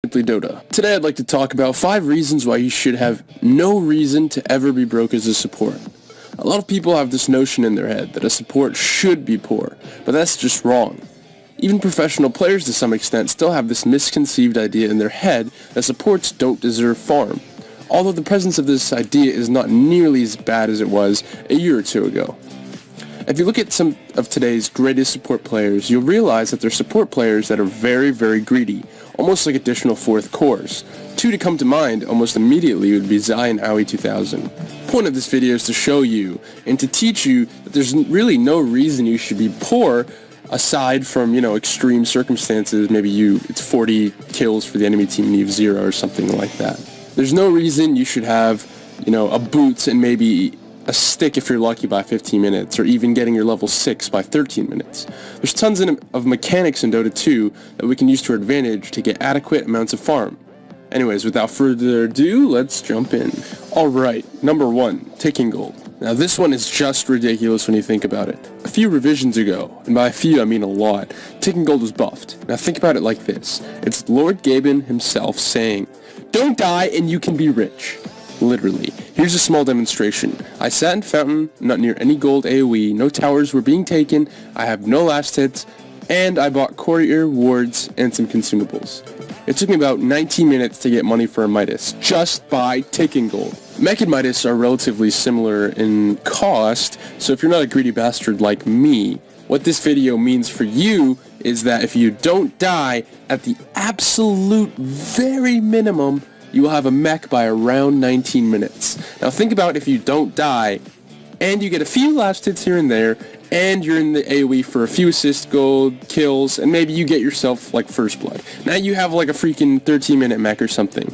Simply Dota. Today I'd like to talk about 5 reasons why you should have no reason to ever be broke as a support. A lot of people have this notion in their head that a support should be poor, but that's just wrong. Even professional players to some extent still have this misconceived idea in their head that supports don't deserve farm, although the presence of this idea is not nearly as bad as it was a year or two ago. If you look at some of today's greatest support players, you'll realize that they're support players that are very, very greedy, almost like additional fourth cores. 2 to come to mind almost immediately would be Zai and Aoi 2000. The point of this video is to show you and to teach you that there's really no reason you should be poor aside from, extreme circumstances. Maybe it's 40 kills for the enemy team and you have 0 or something like that. There's no reason you should have, a boots and maybe a stick if you're lucky by 15 minutes, or even getting your level 6 by 13 minutes. There's tons of mechanics in Dota 2 that we can use to our advantage to get adequate amounts of farm. Anyways, without further ado, let's jump in. Alright, number 1, taking gold. Now this one is just ridiculous when you think about it. A few revisions ago, and by a few I mean a lot, taking gold was buffed. Now think about it like this. It's Lord Gaben himself saying, "Don't die and you can be rich." Literally. Here's a small demonstration. I sat in Fountain, not near any gold AoE, no towers were being taken, I have no last hits, and I bought courier, wards, and some consumables. It took me about 19 minutes to get money for a Midas, just by taking gold. Mech and Midas are relatively similar in cost, so if you're not a greedy bastard like me, what this video means for you is that if you don't die at the absolute very minimum, you will have a mech by around 19 minutes. Now think about if you don't die, and you get a few last hits here and there, and you're in the AoE for a few assist gold, kills, and maybe you get yourself like first blood. Now you have like a freaking 13-minute mech or something.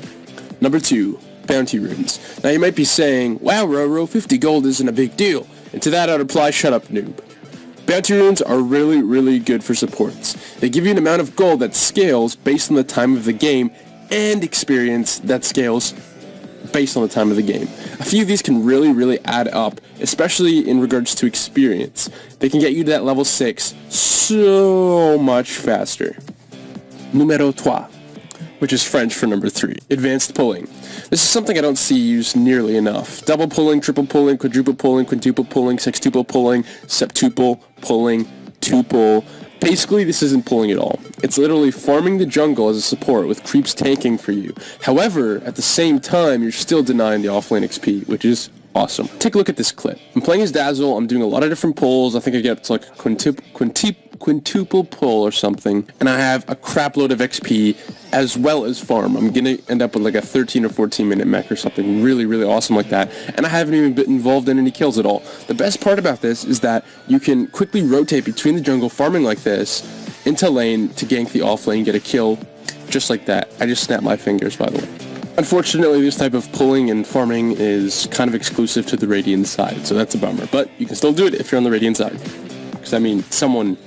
Number 2, bounty runes. Now you might be saying, wow Roro, 50 gold isn't a big deal. And to that I'd reply, shut up noob. Bounty runes are really, really good for supports. They give you an amount of gold that scales based on the time of the game, and experience that scales based on the time of the game. A few of these can really, really add up, especially in regards to experience. They can get you to that level 6 so much faster. Numero 3, which is French for number 3, advanced pulling. This is something I don't see used nearly enough. Double pulling, triple pulling, quadruple pulling, quintuple pulling, sextuple pulling, septuple pulling, tuple. Basically, this isn't pulling at all. It's literally farming the jungle as a support with creeps tanking for you. However, at the same time, you're still denying the offlane XP, which is awesome. Take a look at this clip. I'm playing as Dazzle, I'm doing a lot of different pulls. I think I get to like a quintuple pull or something, and I have a crap load of XP as well as farm. I'm gonna end up with like a 13 or 14 minute mech or something really, really awesome like that, and I haven't even been involved in any kills at all. The best part about this is that you can quickly rotate between the jungle farming like this into lane to gank the off lane, get a kill just like that. I just snapped my fingers, by the way. Unfortunately, this type of pulling and farming is kind of exclusive to the Radiant side, so that's a bummer, but you can still do it if you're on the Radiant side. Because I mean, someone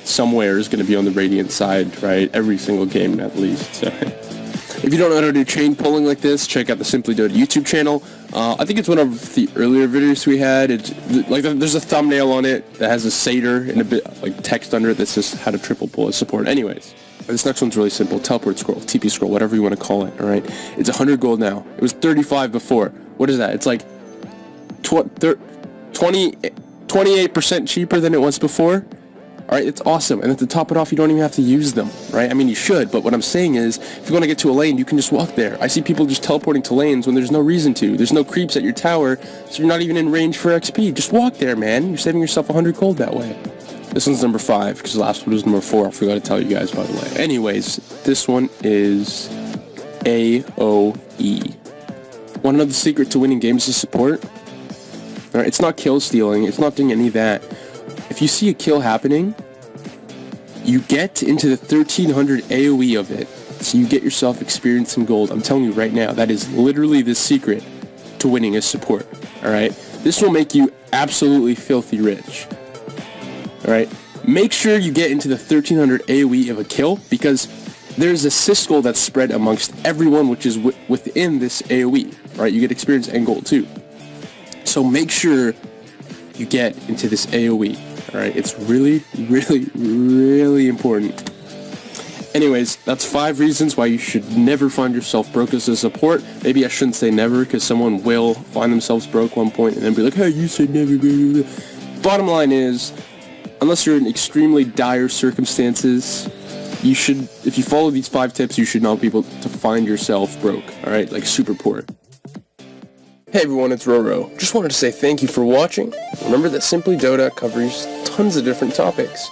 somewhere is going to be on the Radiant side, right? Every single game at least. So if you don't know how to do chain pulling like this, check out the Simply Dota YouTube channel. I think it's one of the earlier videos we had. It's like there's a thumbnail on it that has a satyr and a bit like text under it that says how to triple pull as support. Anyways, this next one's really simple. Teleport scroll, TP scroll, whatever you want to call it. All right, it's 100 gold now. It was 35 before. What is that? It's like 28% cheaper than it was before. Alright, it's awesome, and to top it off, you don't even have to use them, right? I mean, you should, but what I'm saying is, if you want to get to a lane, you can just walk there. I see people just teleporting to lanes when there's no reason to. There's no creeps at your tower, so you're not even in range for XP. Just walk there, man. You're saving yourself 100 gold that way. This one's number 5, because the last one was number 4. I forgot to tell you guys, by the way. Anyways, this one is AoE. Want to know the secret to winning games as support? Alright, it's not kill stealing. It's not doing any of that. If you see a kill happening, you get into the 1300 AoE of it, so you get yourself experience and gold. I'm telling you right now, that is literally the secret to winning as support. Alright? This will make you absolutely filthy rich. Alright? Make sure you get into the 1300 AoE of a kill, because there's a syscroll that's spread amongst everyone which is within this AoE. Right? You get experience and gold too. So make sure you get into this AoE. Alright, it's really, really, really important. Anyways, that's 5 reasons why you should never find yourself broke as a support. Maybe I shouldn't say never, because someone will find themselves broke one point and then be like, hey, you said never. Bottom line is, unless you're in extremely dire circumstances, you should, if you follow these 5 tips, you should not be able to find yourself broke, alright? Like super poor. Hey everyone, it's Roro. Just wanted to say thank you for watching. Remember that Simply Dota covers tons of different topics.